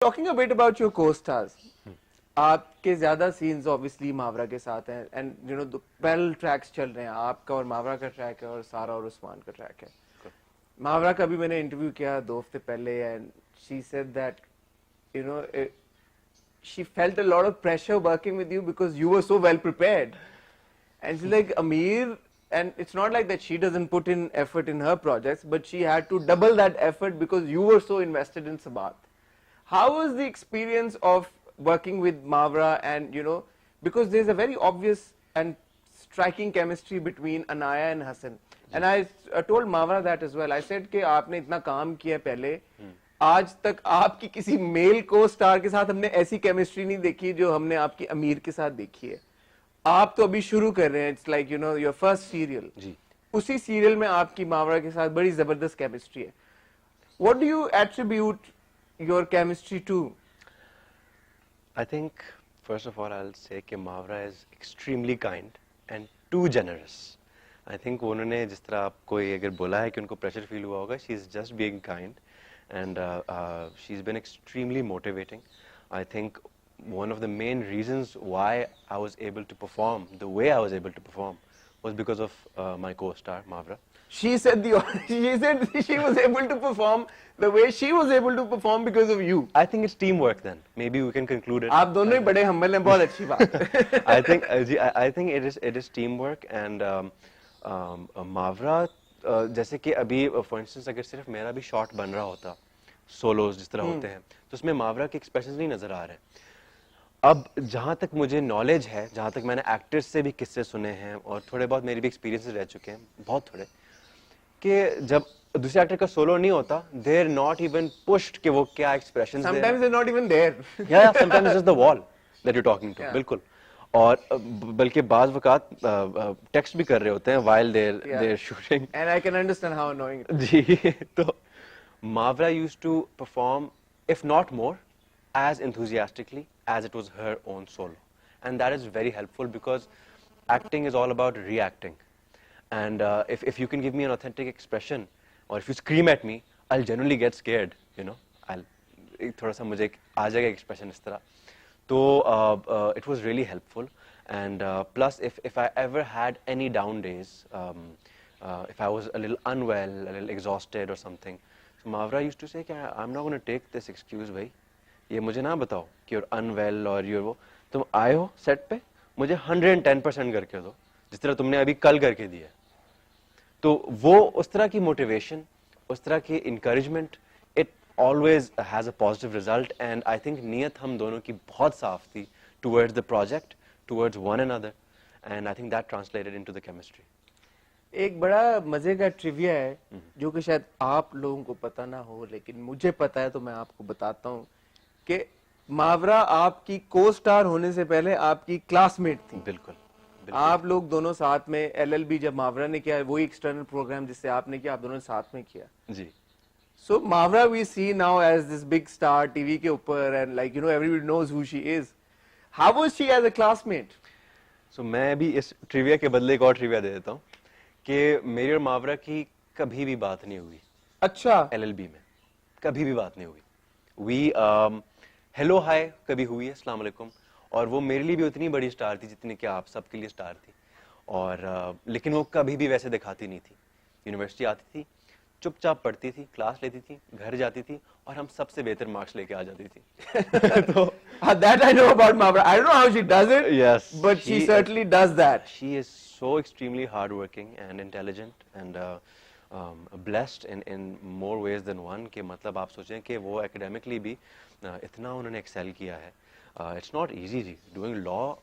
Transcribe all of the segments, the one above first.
Talking a bit about your co-stars, आपके ज्यादा scenes obviously मावरा के साथ हैं and you know parallel tracks चल रहे हैं, आपका और मावरा का ट्रैक है और सारा और उस्मान का ट्रैक है। मावरा का भी मैंने इंटरव्यू किया 2 हफ्ते पहले and she said that you know she felt a lot of pressure working with you because you were so well prepared. And she's like, Amir, and it's not like that she doesn't put in effort in her projects, but she had to double that effort because you were so invested in Sabath. How was the experience of working with Mavra and, you know, because there's a very obvious and striking chemistry between Anaya and Hassan. And I told Mavra that as well. I said कि आपने इतना काम किया पहले, आज तक आपकी किसी मेल को स्टार के साथ हमने ऐसी केमिस्ट्री नहीं देखी जो हमने आपकी अमीर के साथ देखी है। आप तो अभी शुरू कर रहे हैं, it's like you know your first serial, उसी सीरियल में आपकी मावरा के साथ बड़ी जबरदस्त केमिस्ट्री है। What do you attribute your chemistry to? I think first of all I'll say कि मावरा is extremely kind and too generous. I think उन्होंने जिस तरह आपको ये अगर बोला है कि उनको प्रेशर फील हुआ होगा, she is just being kind and she's been extremely motivating. I think one of the main reasons why I was able to perform the way I was able to perform was because of my co-star Mavra. She said she was able to perform the way she was able to perform because of you. I think it's teamwork then. Maybe we can conclude it. आप दोनों ही बड़े humble हैं, बहुत अच्छी बात है। I think it is teamwork and Mavra जैसे कि अभी for instance अगर सिर्फ मेरा भी शॉट बन रहा होता सोलोज जिस तरह होते हैं तो उसमें मावरा के एक्सप्रेशंस नहीं नजर आ रहे। अब जहाँ तक मुझे नॉलेज है, जहाँ तक मैंने एक्टर्स से भी किस्से सुने हैं और थोड़े बहुत मेरे भी एक्सपीरियंसेस रह चुके हैं, बहुत थोड़े, कि जब दूसरे एक्टर का सोलो नहीं होता, they are not even pushed कि वो क्या expressions they. Sometimes they're not even there. Yeah, sometimes it's just the wall that you're talking to. Yeah. बिल्कुल। और बल्कि बाज वक़ात टेक्स्ट भी कर रहे होते हैं while they're shooting. And I can understand how annoying it is. जी, तो Mavra used to perform, if not more, as enthusiastically as it was her own solo. And that is very helpful because acting is all about reacting. And if you can give me an authentic expression, or if you scream at me, I'll genuinely get scared, you know. थोड़ा सा मुझे आ जाएगा expression इस तरह. So it was really helpful. And plus, if I ever had any down days, if I was a little unwell, a little exhausted or something, so Mavra used to say, I'm not going to take this excuse, भाई. ये मुझे ना बताओ कि you're unwell or you're वो, तुम आए हो सेट पे, मुझे 110% करके दो, जिस तरह तुमने अभी कल करके दिया। तो वो उस तरह की मोटिवेशन, उस तरह की encouragement, it always has a positive result and I think नीयत हम दोनों की बहुत साफ थी towards the project, towards one another and I think that translated into the chemistry. एक बड़ा मजे का ट्रिविया है जो कि शायद आप लोगों को पता ना हो लेकिन मुझे पता है तो मैं आपको बताता हूँ कि मावरा आपकी को स्टार होने से पहले आपकी क्लासमेट थी। बिल्कुल, आप लोग दोनों साथ में एलएलबी जब मावरा ने किया, वही एक्सटर्नल प्रोग्राम जिससे आपने किया, आप दोनों ने साथ में किया जी। So Mawra we see now as this big star TV के ऊपर and like you know everybody knows who she is. How was she as a classmate? So मैं भी इस ट्रिविया के बदले एक और ट्रिविया दे देता हूँ कि मेरी और मावरा की कभी भी बात नहीं हुई। अच्छा, एलएलबी में कभी भी बात नहीं हुई। वी हेलो हाय कभी हुई है, अस्सलाम वालेकुम, और वो मेरे लिए भी उतनी बड़ी स्टार थी जितनी कि आप सबके लिए स्टार थी। और लेकिन वो कभी भी वैसे दिखाती नहीं थी। यूनिवर्सिटी आती थी, चुपचाप पढ़ती थी, क्लास लेती थी, घर जाती थी और हम सबसे बेहतर मार्क्स लेके आ जाती थी। तो that I know about Mavra. I don't know how she does it. Yes, but she certainly does that. She is so extremely hardworking and intelligent and blessed in more ways than one. कि मतलब आप सोचें कि वो academically भी इतना उन्होंने excel किया है। It's not easy ji, doing law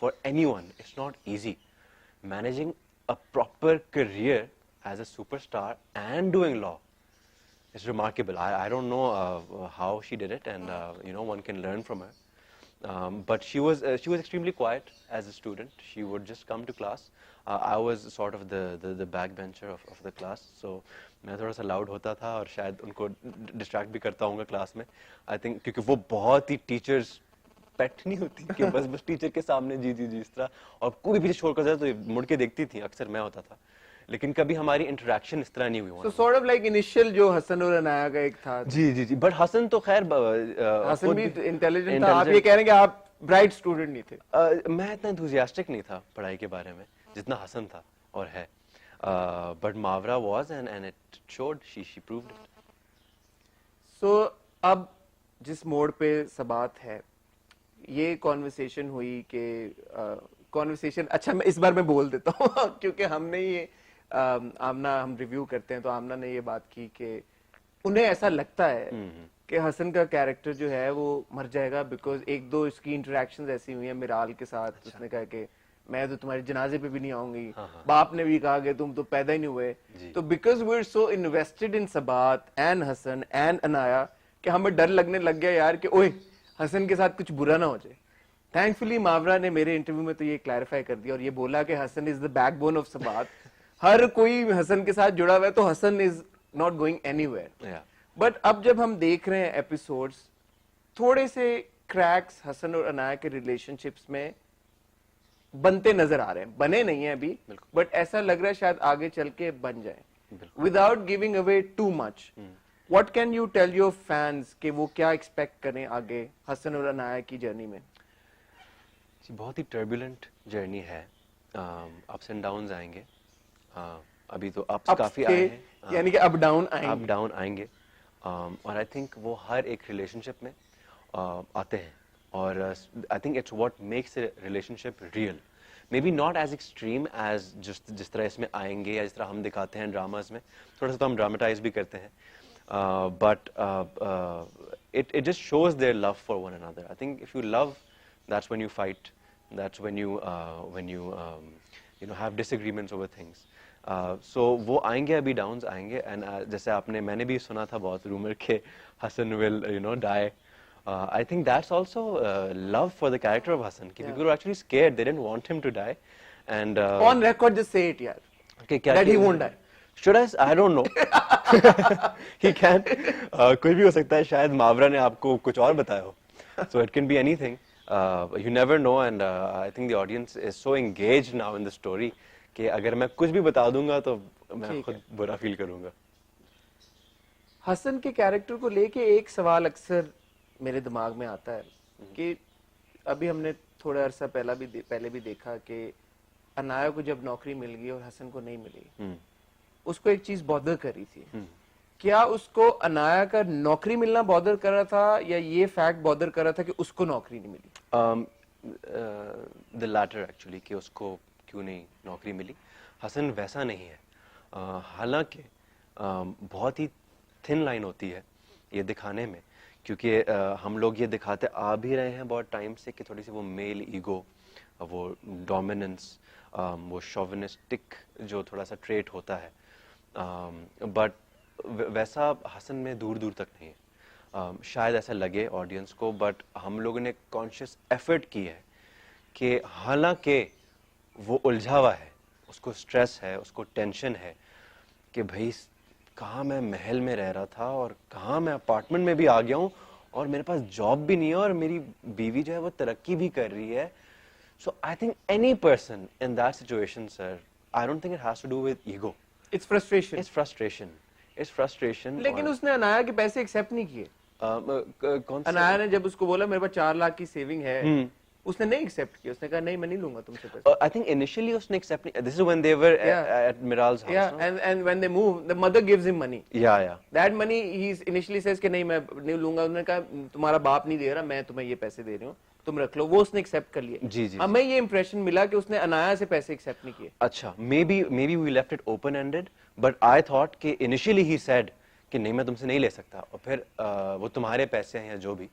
for anyone. It's not easy. Managing a proper career as a superstar and doing law is remarkable. I don't know how she did it, and you know, one can learn from her. But she was extremely quiet as a student. She would just come to class. I was sort of the backbencher of the class, so मैं थोड़ा सा loud होता था और शायद उनको distract भी करता हूँगा class में. I think क्योंकि वो बहुत ही teachers pet नहीं होती कि बस teacher के सामने जी इस तरह, और कोई भी पीछे छोड़ कर जाए तो मुड़ के देखती थी, अक्सर मैं होता था लेकिन कभी हमारी इंटरेक्शन इस तरह नहीं हुई। So sort of like initial जो हसन और अनाया का एक था। जी जी जी, बट हसन तो खैर हसन भी इंटेलिजेंट था, आप ये कह रहे हैं कि आप ब्राइट स्टूडेंट नहीं थे? मैं इतना एंथुसियास्टिक नहीं था पढ़ाई के बारे में जितना हसन था और है, but Mawra was and it showed, she proved it. So अब जिस मोड़ पे सबात है, ये कॉन्वर्सेशन हुई कि कॉन्वर्सेशन, अच्छा मैं इस बार मैं बोल देता हूँ क्योंकि हमने ये आमना, हम रिव्यू करते हैं तो आमना ने ये बात की कि उन्हें ऐसा लगता है कि हसन का कैरेक्टर जो है वो मर जाएगा बिकॉज एक दो इसकी इंटरेक्शंस ऐसी हुई हैं मिराल के साथ। अच्छा। उसने कहा कि मैं तो तुम्हारे जनाजे पे भी नहीं आऊंगी। हाँ। बाप ने भी कहा कि तुम तो पैदा ही नहीं हुए। तो because we are so invested in Sabaat and Hasan and Anaya कि हमें डर लगने लग गया यार कि ओए हसन के साथ कुछ बुरा ना हो जाए। थैंकफुली मावरा ने मेरे इंटरव्यू में तो ये क्लैरिफाई कर दिया और ये बोला कि Hasan is the backbone of Sabaat. हर कोई हसन के साथ जुड़ा हुआ है तो Hasan is not going anywhere. But अब जब हम देख रहे हैं एपिसोड्स, थोड़े से क्रैक्स हसन और अनाया के रिलेशनशिप्स में बनते नजर आ रहे हैं। बने नहीं है अभी, बट ऐसा लग रहा है शायद आगे चल के बन जाए। Without giving away too much, what can you tell your fans कि वो क्या एक्सपेक्ट करें आगे हसन और अनाया की जर्नी में? बहुत ही टर्बुलेंट जर्नी है, अप्स एंड डाउन्स आएंगे। अभी तो अप्स काफी आए हैं, यानी कि अप डाउन आएंगे, और आई थिंक वो हर एक रिलेशनशिप में आते हैं, और I think it's what makes a relationship real. Maybe not as extreme as जिस तरह इसमें आएंगे या जिस तरह हम दिखाते हैं ड्रामाज में, थोड़ा सा तो हम ड्रामेटाइज भी करते हैं, but it just shows their love for one another. I think if you love, that's when you fight, that's when you have disagreements over things. So वो आएंगे, अभी डाउन्स आएंगे, and जैसे मैंने भी सुना था बहुत रूमर के Hasan will die. I think that's also love for the character of Hasan. People were actually scared, they didn't want him to die, and on record just say it yaar, that he won't die. Should I don't know. He can. कुछ भी हो सकता है, शायद मावरा ने आपको कुछ और बताया हो. So it can be anything. You never know, and I think the audience is so engaged now in the story कि अगर मैं कुछ भी बता दूंगा तो मैं खुद बुरा फील करूंगा। हसन के कैरेक्टर को लेके एक सवाल अक्सर मेरे दिमाग में आता है कि अभी हमने थोड़ा अरसा पहले भी देखा कि अनाया को जब नौकरी मिल गई और हसन को नहीं मिली, उसको एक चीज बॉदर कर रही थी। क्या उसको अनाया का नौकरी मिलना बॉदर कर रहा था या ये फैक्ट बॉदर कर रहा था कि उसको नौकरी नहीं मिली? द लैटर एक्चुअली, कि उसको क्यों नहीं नौकरी मिली। हसन वैसा नहीं है, हालांकि बहुत ही थिन लाइन होती है ये दिखाने में, क्योंकि हम लोग ये दिखाते आ भी रहे हैं बहुत टाइम से कि थोड़ी सी वो मेल ईगो, वो डोमिनेंस, वो शोविनिस्टिक जो थोड़ा सा ट्रेट होता है, बट वैसा हसन में दूर दूर तक नहीं है। शायद ऐसा लगे ऑडियंस को, बट हम लोगों ने कॉन्शियस एफर्ट की है कि हालांकि वो उलझा हुआ है, उसको स्ट्रेस है, उसको टेंशन है कि भाई कहाँ मैं महल में रह रहा था और कहाँ मैं अपार्टमेंट में भी आ गया हूँ और मेरे पास जॉब भी नहीं है और मेरी बीवी जो है वो तरक्की भी कर रही है। So I think any person in that situation, sir, I don't think it has to do with ego. It's frustration. It's frustration. It's frustration. लेकिन उसने अनाया के पैसे एक्सेप्ट नहीं किए। कौन सा? अनाया ने जब उसको बोला मेरे पास 4 लाख की सेविंग है, उसने नहीं एक्सेप्ट किया। उसने कहा नहीं, मैं नहीं लूंगा तुमसे पैसे। I think initially उसने accept नहीं. This is when they were at Miral's house. Yeah, no? and when they move, the mother gives him money. Yeah. That money he initially says कि नहीं मैं नहीं लूंगा। उन्होंने कहा तुम्हारा बाप नहीं दे रहा, मैं तुम्हें ये पैसे दे रही हूँ, तुम रख लो। वो उसने एक्सेप्ट कर लिए। जी। हमें ये इंप्रेशन मिला कि उसने अनाया से पैसे एक्सेप्ट नहीं किए। अच्छा, maybe we left it open ended, but I thought कि initially he said कि नहीं मैं तुमसे नहीं ले सकता, और फिर वो तुम्हारे पैसे हैं या जो भी,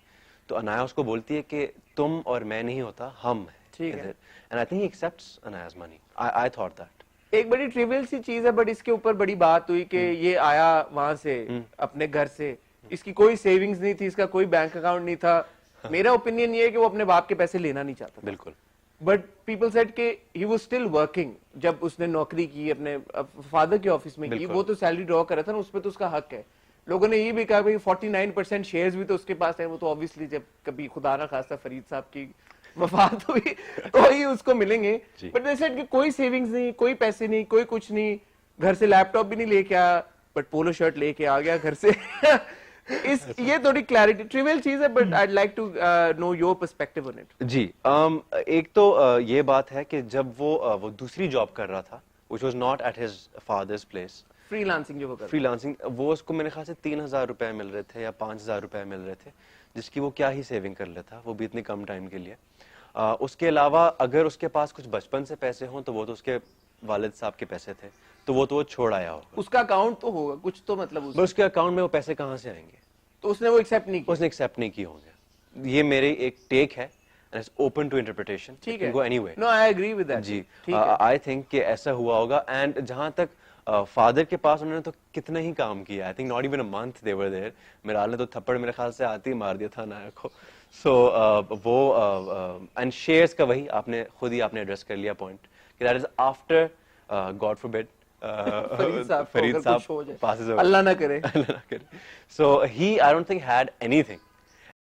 तो अनाया उसको बोलती है कि तुम और मैं नहीं होता, हम हैं। ठीक है। And I think he accepts Anaya's money. I thought that. एक बड़ी ट्रिवियल सी चीज है, बट इसके ऊपर बड़ी बात हुई कि ये आया वहां से अपने घर से, इसकी कोई सेविंग्स नहीं थी, इसका कोई बैंक अकाउंट नहीं था। मेरा ओपिनियन ये है कि वो अपने बाप के पैसे लेना नहीं चाहता। बिल्कुल। बट पीपल सेड कि ही वाज स्टिल वर्किंग। जब उसने नौकरी की अपने फादर के ऑफिस में की, वो तो सैलरी ड्रॉ कर रहा था ना, उस पर तो उसका हक है। लोगों ने ये भी कहा भाई 49% शेयर्स भी तो उसके पास है, वो तो ऑब्वियसली जब कभी खुदा ना खास्ता फरीद साहब की वफात हुई तो ही उसको मिलेंगे। बट दे सेड कि कोई सेविंग्स नहीं, कोई पैसे नहीं, कोई कुछ नहीं, घर से लैपटॉप भी नहीं लेके आया बट पोलो शर्ट लेके आ गया घर से ये थोड़ी क्लैरिटी ट्रिवियल चीज है but I'd like to know your perspective on it. जी एक तो ये बात है कि जब वो दूसरी जॉब कर रहा था which was not at his father's place. Freelancing जो वो कर फ्रीलांसिंग वो उसको मेरे ख्याल से 3,000 रुपए मिल रहे थे या 5,000 रुपए मिल रहे थे जिसकी वो क्या ही सेविंग कर लेता, वो भी इतने कम टाइम के लिए। उसके अलावा अगर उसके पास कुछ बचपन से पैसे हों तो वो तो उसके वालिद साहब के पैसे थे, तो वो छोड़ आया होगा। उसका अकाउंट तो होगा कुछ तो मतलब बस उसके अकाउंट में वो पैसे कहाँ से आएंगे? तो उसने वो एक्सेप्ट नहीं किया। उसने एक्सेप्ट नहीं किया होंगे। ये मेरी एक टेक है and it's open to interpretation. ठीक It है। can go anyway. No, I agree with that. जी ठीक है। आई थिंक कि ऐसा हुआ होगा। एंड जहां तक फादर के पास उन्होंने तो कितना ही काम किया, I think not even a month they were there. Miral ने तो थप्पड़ मेरे ख्याल से आते ही मार दिया था नायक को। सो वो एंड शेयर्स का वही आपने खुद ही आपने एड्रेस कर लिया पॉइंट कि that is after God forbid Farid साहब passes away. अल्लाह ना करे। So he, I don't think had anything